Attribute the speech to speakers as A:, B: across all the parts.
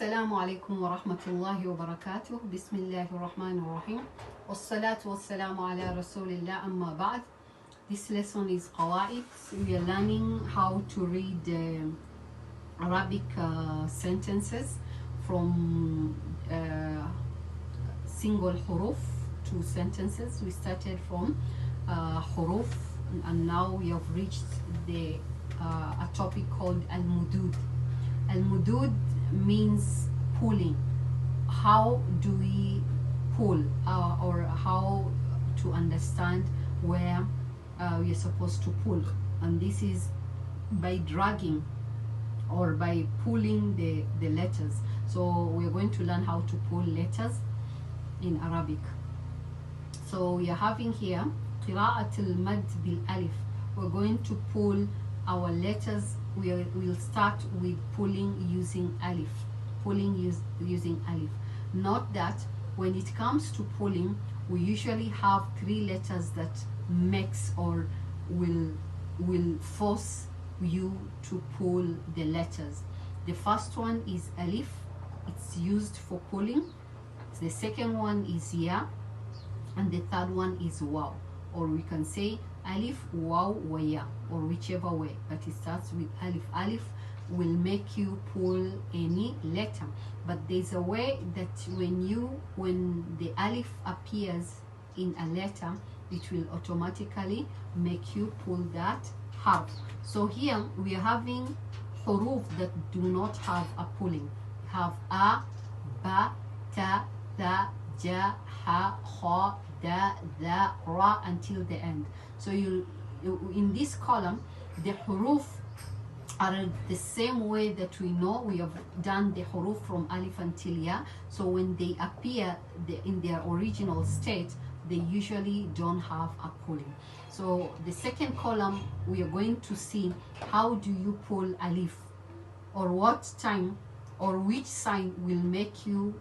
A: السلام عليكم ورحمة الله وبركاته. بسم الله الرحمن الرحيم والصلاة والسلام على رسول الله أما بعد. This lesson is Qawaaid. We are learning how to read Arabic sentences from single huruf to sentences. We started from huruf and now we have reached a topic called al-mudud. Al-mudud means pulling. How do we pull or how to understand where we are supposed to pull? And this is by dragging or by pulling the letters. So we are going to learn how to pull letters in Arabic. So we are having here قراءة المد بالألف. We're going to pull our letters. We'll start with pulling using alif. Using alif. Note that when it comes to pulling, we usually have three letters that makes or will force you to pull the letters. The first one is alif. It's used for pulling. The second one is ya, and the third one is waw, or we can say alif, waw, wa ya, or whichever way, but it starts with alif. Alif will make you pull any letter, but there's a way that when the alif appears in a letter, it will automatically make you pull that harf. So here we are having huruf that do not have a pulling. We have a, ba, ta, tha, ja, ha, kha, da, da, ra until the end. So you in this column, the huruf are the same way that we know we have done the huruf from alif until ya. So when they appear in their original state, they usually don't have a pulling. So the second column, we are going to see how do you pull alif, or what time or which sign will make you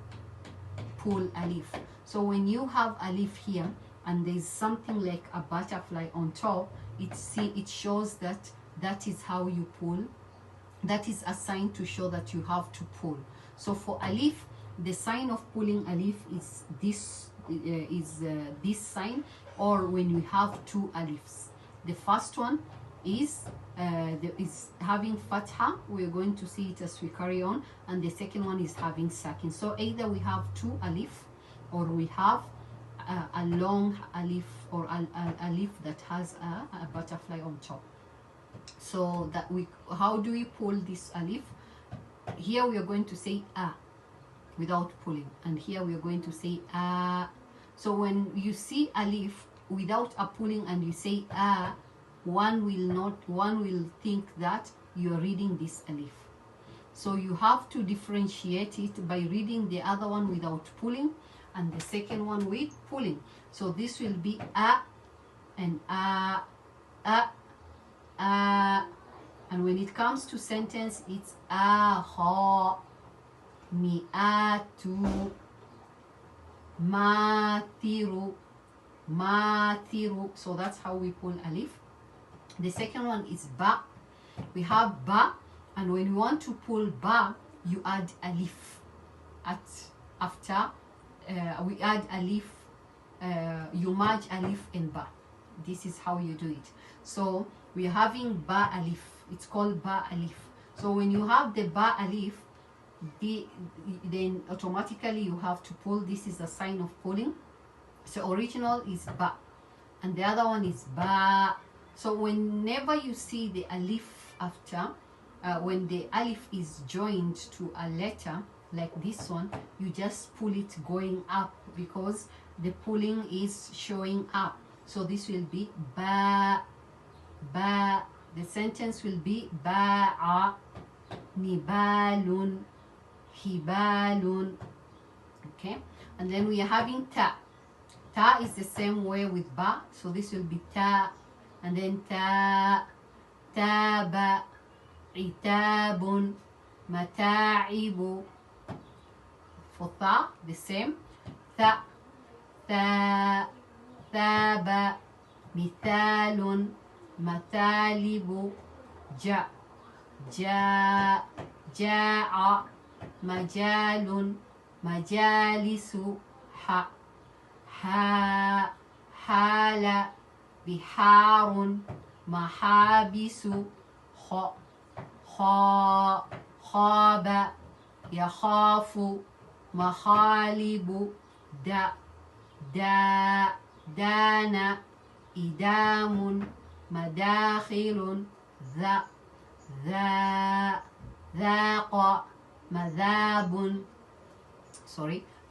A: pull alif. So when you have alif here and there's something like a butterfly on top, it shows that is how you pull. That is a sign to show that you have to pull. So for alif, the sign of pulling alif is this sign, or when we have two alifs. The first one is having fatha. We're going to see it as we carry on, and the second one is having sakin. So either we have two alif, or we have a long alif, or alif that has a butterfly on top. So that how do we pull this alif? Here we are going to say a without pulling, and here we are going to say a. So when you see alif without a pulling and you say a, one will think that you are reading this alif. So you have to differentiate it by reading the other one without pulling and the second one with pulling. So this will be a and a, and when it comes to sentence, it's aha, mi'atu, matiru, matiru. So that's how we pull alif. The second one is ba. We have ba, and when you want to pull ba, you add alif after we add alif. You merge alif and ba. This is how you do it. So we are having ba alif. It's called ba alif. So when you have the ba alif, then automatically you have to pull. This is a sign of pulling. So original is ba, and the other one is ba. So whenever you see the alif after, when the alif is joined to a letter like this one, you just pull it going up because the pulling is showing up. So this will be ba, ba. The sentence will be ba'a, nibalun, hibalun. Okay, and then we are having ta. Ta is the same way with ba, so this will be ta, and then ta, taba, itabun, mata'ibu. For tha, the same. Tha, tha, thaba, mithalun, matalibu, ja, ja, ja'a, مجال مجالس حال بحار محابس خاب يخاف مخالب دان إدام مداخل ذاق مذاب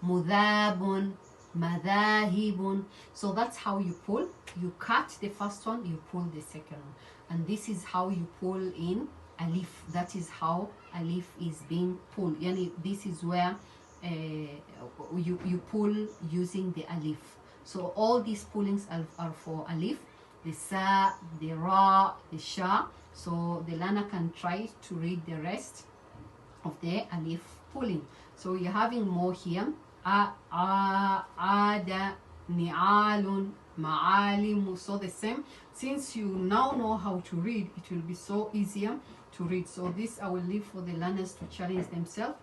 A: مذاب مذاهب. So that's how you pull. You cut the first one, you pull the second one, and this is how you pull in alif. That is how alif is being pulled. Yani this is where you pull using the alif. So all these pullings are for alif, the sa, the ra, the sha. So the learner can try to read the rest of the alif pulling. So you're having more here. Ada, ni'alun, ma'alim. So the same. Since you now know how to read, it will be so easier to read. So this I will leave for the learners to challenge themselves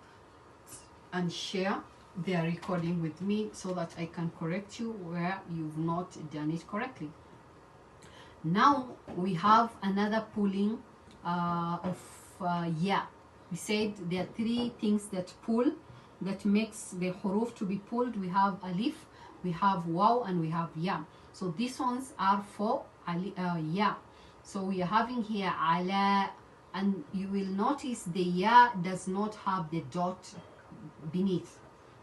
A: and share their recording with me so that I can correct you where you've not done it correctly. Now we have another pulling of ya. We said there are three things that pull, that makes the huruf to be pulled. We have alif, we have waw, and we have ya. So these ones are for ya. So we are having here ala, and you will notice the ya does not have the dot beneath.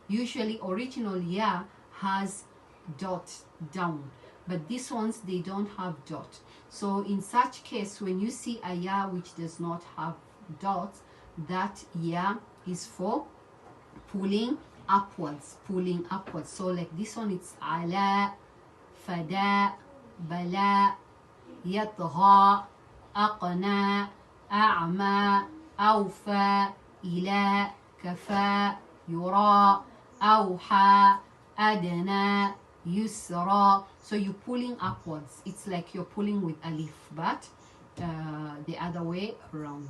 A: Usually original ya has dot down, but these ones, they don't have dot. So in such case, when you see a ya which does not have dots, that ya is for pulling upwards, So like this one, it's ala, fada, bala, yatgha, aqna, a'ma, awfa, ila, kafa, yura, awha, adna, yusra. So you're pulling upwards. It's like you're pulling with alif, but the other way around.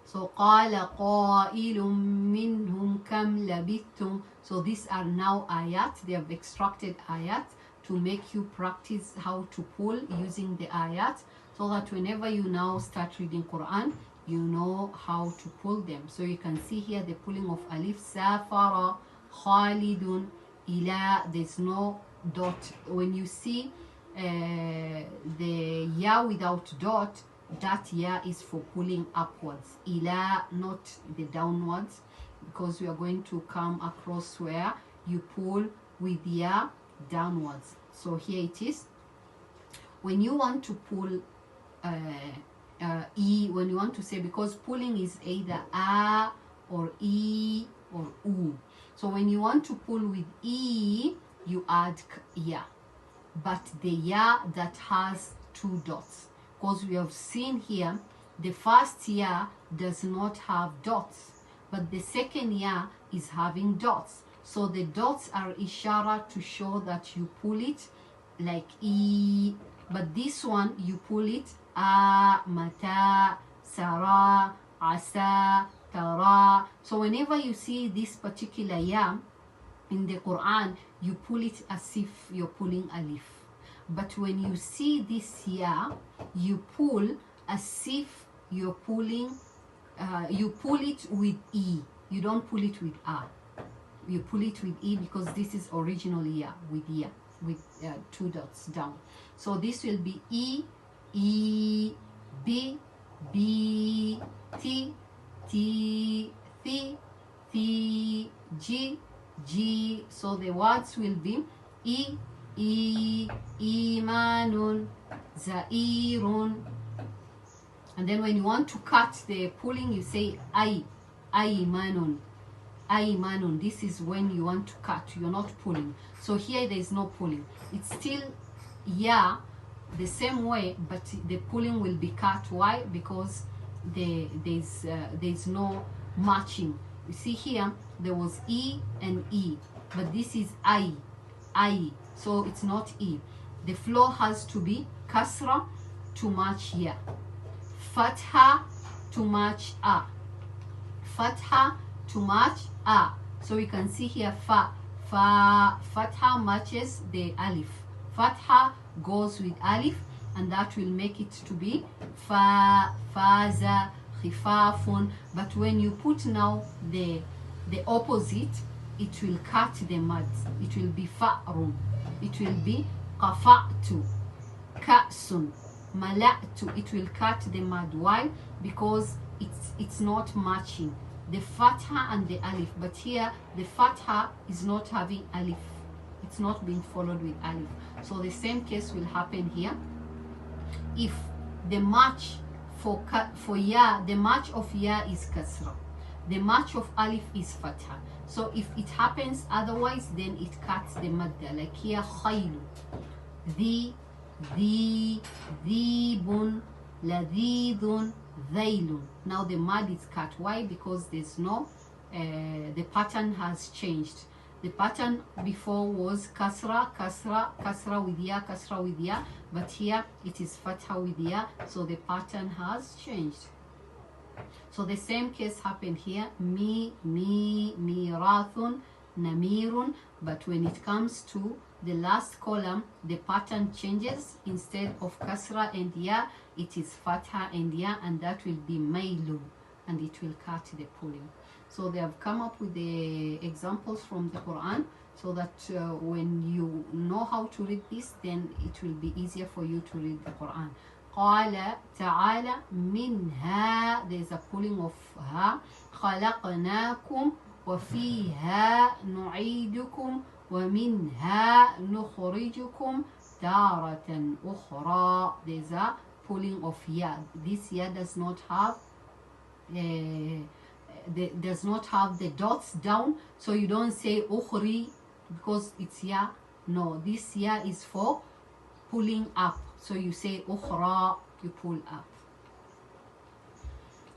A: So قال قائل منهم كم لبثتم. So these are now ayat. They have extracted ayat to make you practice how to pull using the ayat, so that whenever you now start reading Quran, you know how to pull them. So you can see here the pulling of alif. Safara, Khalidun, ila. There's no dot. When you see the ya without dot, that ya is for pulling upwards. Ila, not the downwards, because we are going to come across where you pull with ya downwards. So here it is. When you want to pull e, when you want to say, because pulling is either a or e or u. So when you want to pull with e, you add ya, but the ya that has two dots, because we have seen here the first ya does not have dots, but the second ya is having dots. So the dots are ishara to show that you pull it like e, but this one you pull it a, mata, sara, asa, tara. So whenever you see this particular ya in the Quran, you pull it as if you're pulling alif. But when you see this ya, you pull as if you're pulling, you pull it with e. You don't pull it with a. You pull it with e because this is original ya, with two dots down. So this will be e, e, b, b, t, t, th, th, g, g. So the words will be e, imanun, zairun. And then when you want to cut the pulling, you say imanun, imanun. This is when you want to cut, you're not pulling. So here there is no pulling. It's still ya the same way, but the pulling will be cut. Why? Because there's no matching. You see here there was e and e, but this is I, so it's not e. The flow has to be kasra to match ya, fatha to match a, fatha to match a. So we can see here fatha matches the alif. Fatha goes with alif, and that will make it to be faza, khifafun. But when you put now the opposite, it will cut the mad. It will be fa'run. It will be qafa'tu, ka'sun, mala'tu. It will cut the mad. Why? Because it's not matching the fatha and the alif. But here the fatha is not having alif. It's not being followed with alif. So the same case will happen here. If the match for ya, the match of ya is kasra, the match of alif is fatha. So if it happens otherwise, then it cuts the madda. Like here, khaylu, dhibun, ladidun, dhailun. Now the mad is cut. Why? Because there's no, the pattern has changed. The pattern before was kasra, kasra, kasra with ya, kasra with ya, but here it is fatha with ya, so the pattern has changed. So the same case happened here, mirathun, namirun, but when it comes to the last column, the pattern changes. Instead of kasra and ya, it is fatha and ya, and that will be mailun, and it will cut the pulling. So they have come up with the examples from the Quran, so that when you know how to read this, then it will be easier for you to read the Quran. قال تعالى منها, there is a pulling of ha, خلقناكم وفيها نعيدكم ومنها نخرجكم تارة أخرى. There is a pulling of ya. This ya does not have the dots down, so you don't say ukhri because it's ya. No, this ya is for pulling up, so you say ukhra, you pull up.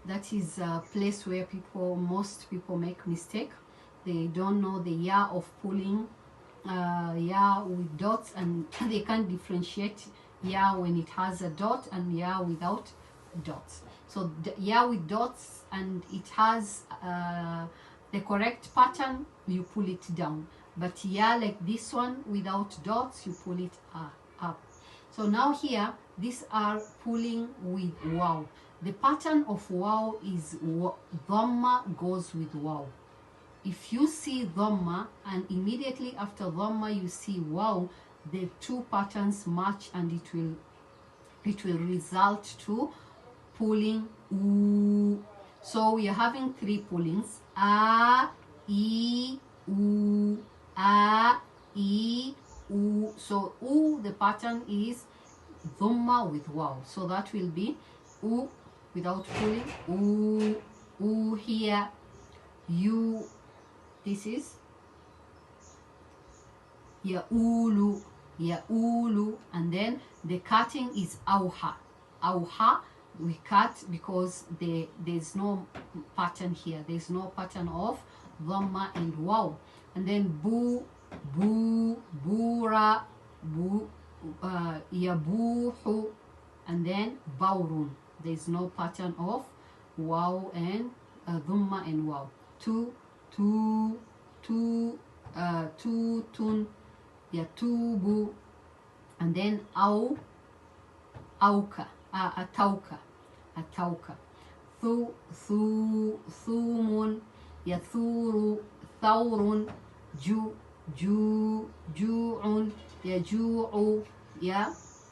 A: That is a place where most people make mistake. They don't know the ya of pulling ya with dots, and they can't differentiate ya when it has a dot and ya without dots. So ya with dots and it has the correct pattern, you pull it down. But ya like this one without dots, you pull it up. So now here, these are pulling with waw. The pattern of waw is dhamma goes with waw. If you see dhamma and immediately after dhamma you see waw, the two patterns match, and it will result to pulling u. So we are having three pullings: a, e, u, a, e, u. So u, the pattern is dhamma with waw. So that will be u without pulling, u here, you. This is ya'ulu, ya'ulu, and then the cutting is awha. Awha, we cut because there's no pattern here. There's no pattern of dhamma and waw. And then bu, bura, yabuhu, and then bawrun. There's no pattern of waw and dhamma and waw. Tutun, yatubu, and then auka, atauka, thumun, yathuru, thawrun, ju'un, yaju'u,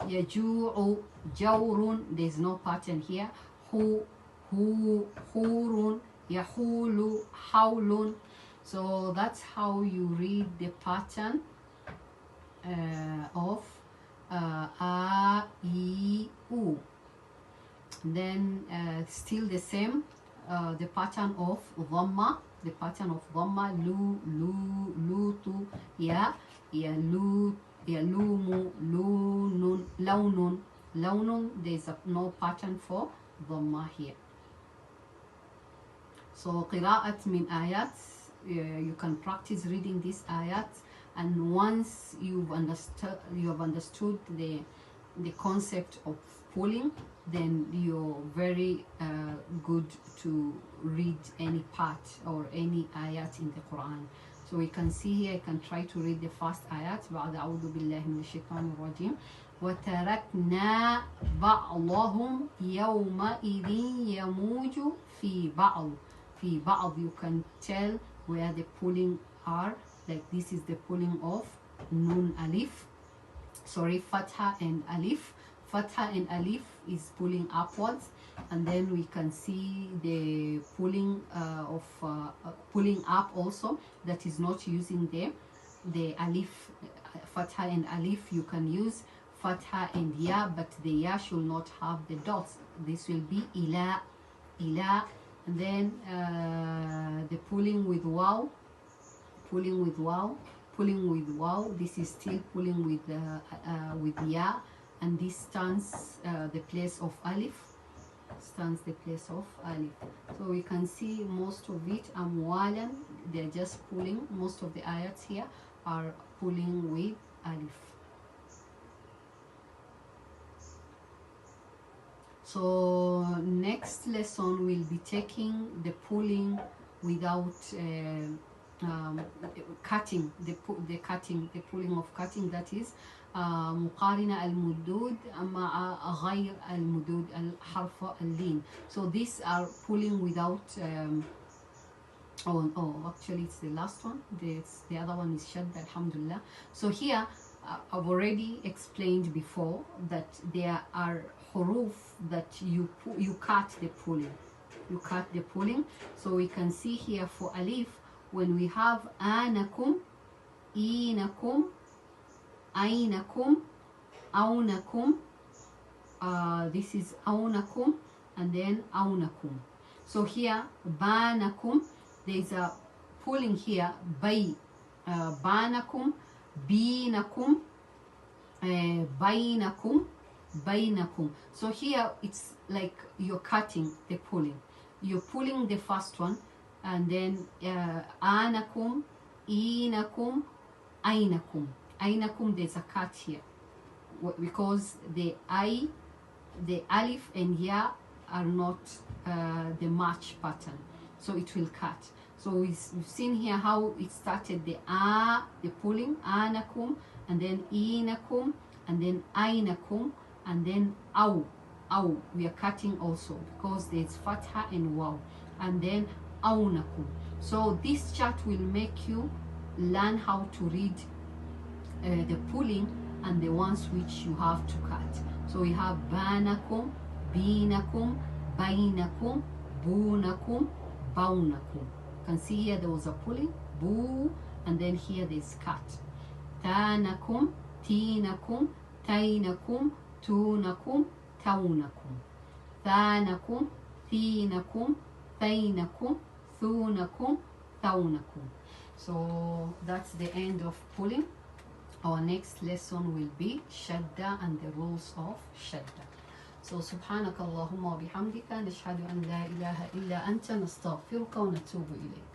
A: yaju'u, jawrun. There's no pattern here. Hurun, yahulu, hawlun. So that's how you read the pattern of a, e, u. Then still the same, the pattern of dhamma, lu, lutu, ya, yalumu, lunun, launun. There's no pattern for dhamma here. So qira'at min ayat, you can practice reading these ayat, and once you have understood the the concept of pulling, then you're very good to read any part or any ayat in the Quran. So we can see here, I can try to read the first ayat. بعد أعوذ بالله من الشيطان الرجيم وتركنا بعضهم يومئذ يموج في بعض. في بعض, you can tell where the pulling are, like this is the pulling of nun alif, sorry, fatha and alif. Fatha and alif is pulling upwards, and then we can see the pulling of pulling up also, that is not using the alif, fatha and alif. You can use fatha and ya, but the ya should not have the dots. This will be ila, ila. And then the pulling with waw, pulling with waw, pulling with waw. This is still pulling with ya, and this stands the place of alif, stands the place of alif. So we can see most of it amwalan, they're just pulling. Most of the ayats here are pulling with alif. So next lesson we'll be taking the pulling without cutting, the pulling of cutting, that is مقارنة المدود مع غير المدود الحرف اللين. So these are pulling without actually it's the last one, the other one is shadda, alhamdulillah. So here I've already explained before that there are huruf that you cut the pulling, you cut the pulling. So we can see here for alif, when we have anakum, inakum, ainakum, aunakum, this is aunakum, and then aunakum. So here banakum, there is a pulling here, bay, banakum, binakum, bainakum, bainakum. So here it's like you're cutting the pulling. You're pulling the first one, and then anakum, inakum, ainakum. Ainakum, there's a cut here because the alif and ya are not the match pattern, so it will cut. So we've seen here how it started, the pulling, anakum, and then inakum, and then ainakum, and then aw, we are cutting also because there's fatha and waw, and then aunakum. So this chart will make you learn how to read the pulling and the ones which you have to cut. So we have banakum, binakum, bainakum, bunakum, baunakum. You can see here there was a pulling, boo, and then here there's cut. Tanakum, tinakum, tainakum, tunakum, taunakum. Thanakum, thinakum, thainakum, thunakum, thaunakum. So that's the end of pulling. Our next lesson will be shadda and the rules of shadda. So subhanaka Allahumma wa bihamdika nashhadu an la ilaha illa anta nastaghfiruka wa natubu ilayk.